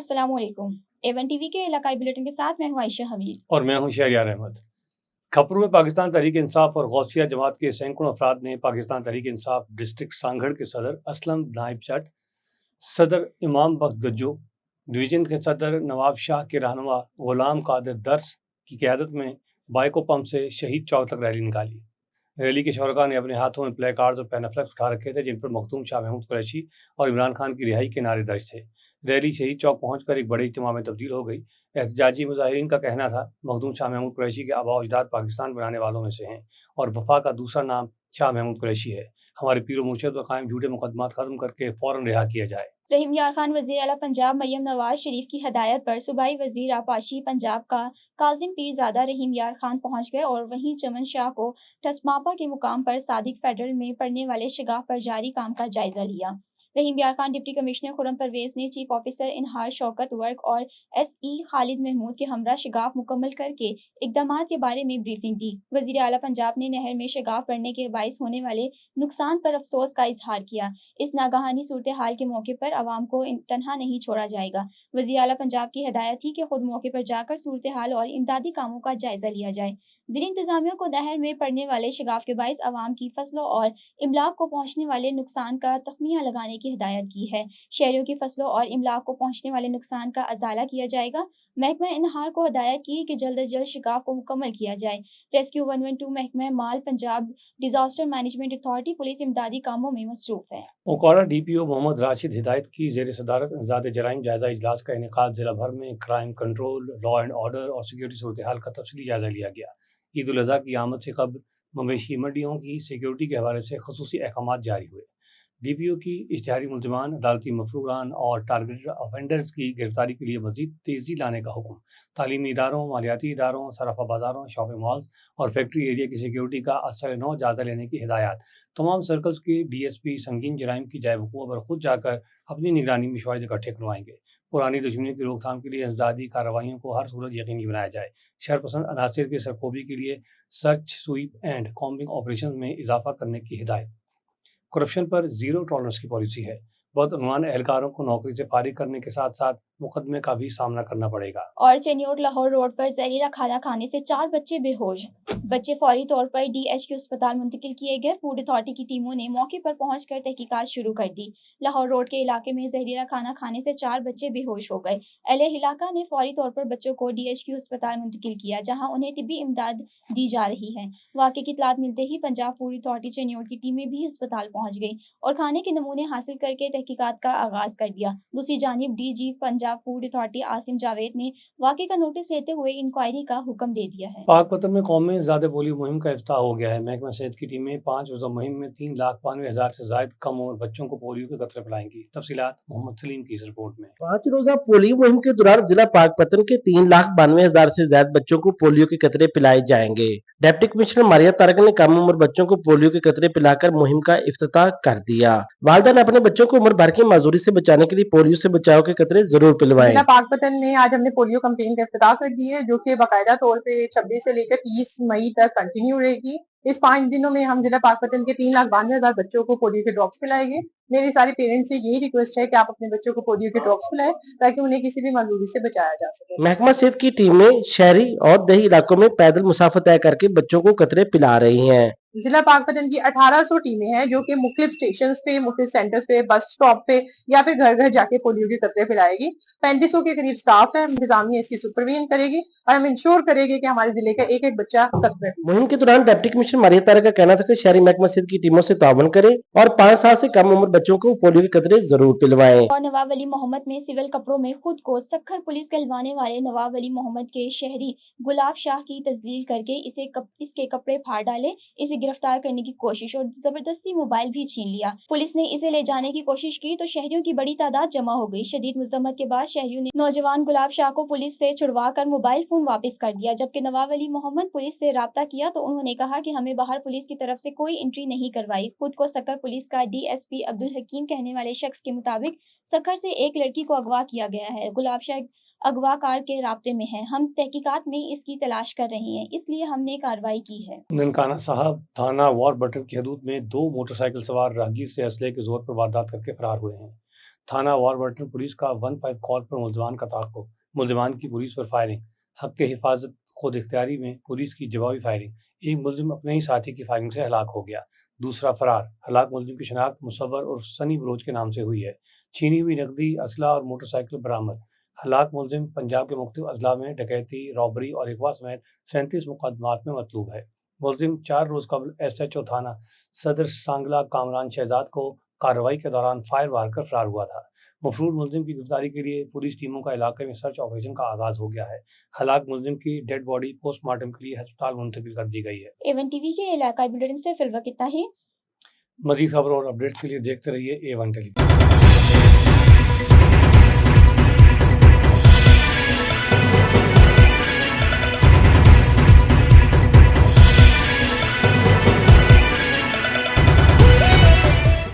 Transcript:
अस्सलाम वालेकुम। A1 TV के इलाकाई बुलेटिन के साथ मैं हूं आयशा हमीद। और मैं हूं शहरियार अहमद। खपरू में पाकिस्तान तहरीक इंसाफ और गौसिया जमात के सैकड़ों अफराद ने पाकिस्तान तहरीक इंसाफ डिस्ट्रिक्ट सांगड़ के सदर असलम नाइब चट, सदर इमाम बख्श गज्जो, डिवीज़न के सदर नवाब शाह के रहनुमा गुलाम कादिर दर्स की क़यादत में बाइको पंप से शहीद चौक तक रैली निकाली। रैली के शरका ने अपने हाथों में प्ले कार्ड्स और पैनाफ्लेक्स उठा रखे थे, जिन पर मखदूम शाह महमूद कुरैशी और इमरान खान की रिहाई के नारे दर्ज थे। रैली शहीद चौक पहुंचकर एक बड़े इज्तिमा में तब्दील हो गई। एहतजाजी मुजाहिरीन का कहना था, मखदूम शाह महमूद कुरैशी के आबा अजदाद पाकिस्तान बनाने वालों में से हैं और वफा का दूसरा नाम शाह महमूद कुरैशी है। हमारे पीर मुर्शिद पर कायम झूठे मुकदमात खत्म करके फौरन रिहा किया जाए। रहीम यार खान वज़ीर आला पंजाब मरियम नवाज शरीफ की हदायत पर सूबाई वज़ीर आपाशी पंजाब का काजिम पीरज़ादा रहीम यार खान पहुंच गए और वहीं चमन शाह को टसमापा के मुकाम पर सादिक फेडरल में पढ़ने वाले शगाफ पर जारी काम का जायजा लिया। रहीम यार खान डिप्टी कमिश्नर खुरम परवेज ने चीफ ऑफिसर इनहार शौकत वर्क और SE खालिद महमूद के हमरा शगाफ मुकम्मल करके इकदामात के बारे में ब्रीफिंग दी। वज़ीर आला पंजाब ने नहर में शगाफ पड़ने के बाइस होने वाले नुकसान पर अफसोस का इजहार किया। इस नागहानी सूरत हाल के मौके पर आवाम को तनहा नहीं छोड़ा जाएगा। वज़ीर आला पंजाब की हदायत थी कि खुद मौके पर जाकर सूरत हाल और इमदादी कामों का जायजा लिया जाए। ज़िला इंतजामिया को नहर में पड़ने वाले शगाफ के बाइस आवाम की फसलों और इमलाक को पहुंचने वाले नुकसान का तख्मिया लगाने की हिदायत की है। शहरियों की फसलों और इमलाक को पहुंचने वाले नुकसान का अजाला किया जाएगा। महकमा इनहार को हदायत की कि जल्द अज जल्द शगाफ को मुकम्मल किया जाए। रेस्क्यू 112 महकमा माल Punjab disaster management authority police इमदादी कामों में मसरूफ है। ओकाड़ा DPO मोहम्मद राशिद हिदायत की ज़ेर सदारत इंसदाद जराइम जायजा इजलास का इनेकाद जिला भर में crime control, law and order और सिक्योरिटी सूरत हाल का तफसीली जायजा लिया गया। ईद उल अज़हा की आमद से कबल मवेशी मंडियों की सिक्योरिटी के हवाले से खसूसी अहकामात जारी हुए। DPO की इश्तिहारी मुल्ज़िमान, अदालती मफरूरान और टारगेटेड ऑफेंडर्स की गिरफ्तारी के लिए मज़ीद तेज़ी लाने का हुक्म। तालीमी इदारों, मालियाती इदारों, सराफा बाज़ारों, शॉपिंग मॉल्स और फैक्ट्री एरिया की सिक्योरिटी का असर नौ जायज़ा लेने की हिदायत। तमाम सर्कल्स के DSP संगीन जराइम की जाए वक़ूअ पर खुद जाकर अपनी निगरानी में शवाहिद इकट्ठे करवाएंगे। पुरानी दुश्मनी की रोकथाम के लिए इंसदादी कार्रवाइयों को हर सूरत यकीनी बनाया जाए। शरपसंद अनासर की सरखोबी के लिए search, SVEEP and combing operation में इजाफा करने की हिदायत। करप्शन पर जीरो टॉलरेंस की पॉलिसी है। बदउनवान एहलकारों को नौकरी से फारिग करने के साथ साथ मुकदमे का भी सामना करना पड़ेगा। और चेन्नोर लाहौर रोड पर जहरीला खाना खाने से 4 बच्चे बेहोश। बच्चे फौरी तौर पर DHQ अस्पताल मुंतकिल किए गए। फूड अथॉरिटी की टीमों ने मौके पर पहुंचकर तहकीकात शुरू कर दी। लाहौर रोड के इलाके में जहरीला खाना खाने से 4 बच्चे बेहोश हो गए। LA इलाका ने फौरी तौर पर बच्चों को DHQ अस्पताल मुंतकिल किया, जहां उन्हें तिब्बी इमदाद दी जा रही है। वाक़े की इत्तलात मिलते ही पंजाब फूड अथॉरिटी चेन्नोर की टीमें भी अस्पताल पहुंच गई और खाने के नमूने हासिल करके तहकीकात का आगाज कर दिया। दूसरी जानिब DG Punjab food authority Asim Javed ने वाक़े का नोटिस लेते हुए इंक्वायरी का हुक्म दे दिया है। पाकपतन में कौमी ज़्यादा पोलियो मुहिम का इफ्ताह हो गया है। महकमा सेहत की टीमें 5 रोज़ा मुहिम में 3,92,000 से ज़ायद कम उम्र बच्चों को पोलियो के कतरे पिलाएंगी। तफसीलात मोहम्मद सलीम की इस रिपोर्ट में। 5 रोजा पोलियो मुहिम के दौरान जिला पाकपतन के 3,92,000 से ज्यादा बच्चों को पोलियो के कतरे पिलाए जाएंगे। डिप्टी कमिश्नर मारिया तारक ने कम उम्र बच्चों को पोलियो के कतरे पिलाकर मुहिम का इफ्तिताह कर दिया। वालिदा ने अपने बच्चों को उम्र भर की माजूरी से बचाने के लिए पोलियो से बचाव के कतरे जरूर पिलवाएं। जिला पाकपतन में आज हमने पोलियो कैंपेन का इफ्तिताह कर दिया है, जो कि बाकायदा तौर पे 26 से लेकर 30 मई तक कंटिन्यू रहेगी। इस 5 दिनों में हम जिला पाकपतन के 3,92,000 बच्चों को पोलियो के ड्रॉप्स पिलाएंगे। मेरे सारे पेरेंट्स से यही रिक्वेस्ट है कि आप अपने बच्चों को पोलियो के ड्रॉप्स पिलाएं ताकि उन्हें किसी भी माजूरी से बचाया जा सके। महकमा सेहत की टीमें शहरी और देही इलाकों में पैदल मुसाफा तय करके बच्चों को कतरे पिला रही हैं। जिला पाकपतन की 1800 टीमें हैं जो कि मुख्तलिफ स्टेशन पे, मुख्तलिफ सेंटर्स पे, बस स्टॉप पे या फिर घर घर जाके पोलियो के कतरे पिलाएगी। 3500 के करीब स्टाफ है। इंतजामिया इसकी सुपरविजन करेगी और हम इंश्योर करेंगे कि हमारे जिले का एक एक बच्चा कतरे। मुहिम के दौरान डिप्टी कमिश्नर मारिया तारक का कहना था कि शहरी महकमा सेहत की टीमों से ताउन करें और 5 साल से कम उम्र बच्चों को पोलियो के कतरे जरूर पिलवाएं। और नवाब अली मोहम्मद में सिविल कपड़ों में खुद को सखर पुलिस कहलवाने वाले नवाब अली मोहम्मद के शहरी गुलाब शाह की तजलील करके इसके कपड़े फाड़ डाले, इसे गिरफ्तार करने की कोशिश और जबरदस्ती मोबाइल भी छीन लिया। पुलिस ने इसे ले जाने की कोशिश की तो शहरियों की बड़ी तादाद जमा हो गई। शदीद मुज़म्मत के बाद शहरियों ने नौजवान गुलाब शाह को पुलिस से छुड़वा कर मोबाइल फोन वापस कर दिया। जबकि नवाब अली मोहम्मद पुलिस से राब्ता किया तो उन्होंने कहा कि हमें बाहर पुलिस की तरफ से कोई एंट्री नहीं करवाई। खुद को सकर पुलिस का DSP अब्दुल हकीम कहने वाले शख्स के मुताबिक सकर से एक लड़की को अगवा किया गया है। गुलाब शाह अगवाकार के राब्ते में है। हम तहकीकात में इसकी तलाश कर रहे हैं, इसलिए हमने कार्रवाई की है। ननकाना साहब थाना वार बटन की हदूद में 2 मोटरसाइकिल सवार राहगीर से असले के जोर पर वारदात करके फरार हुए हैं। تھانہ واربرٹن پولیس کا 15 کال پر ملزمان کا تعاقب، ملزمان کی پولیس پر فائرنگ، حق کے حفاظت خود اختیاری میں پولیس کی جوابی فائرنگ، ایک ملزم اپنے ہی ساتھی کی فائرنگ سے ہلاک ہو گیا، دوسرا فرار، ہلاک ملزم کی شناخت مصور اور سنی بلوچ کے نام سے ہوئی ہے، چھینی ہوئی نقدی، اسلحہ اور موٹر سائیکل برآمد، ہلاک ملزم پنجاب کے مختلف اضلاع میں ڈکیتی، رابری اور اغوا سمیت 37 مقدمات میں مطلوب ہے۔ ملزم 4 روز قبل SHO تھانہ صدر سانگلہ کامران شہزاد کو کارروائی کے دوران فائر مار کر فرار ہوا تھا۔ مفرور ملزم کی گرفتاری کے لیے پولیس ٹیموں کا علاقے میں سرچ آپریشن کا آغاز ہو گیا ہے۔ ہلاک ملزم کی ڈیڈ باڈی پوسٹ مارٹم کے لیے ہسپتال منتقل کر دی گئی ہے۔ A1 TV کے علاقائی بلیٹن سے فی الوقت اتنا ہی۔ مزید خبروں اور اپڈیٹس کے لیے دیکھتے رہیے A1 ٹیلی۔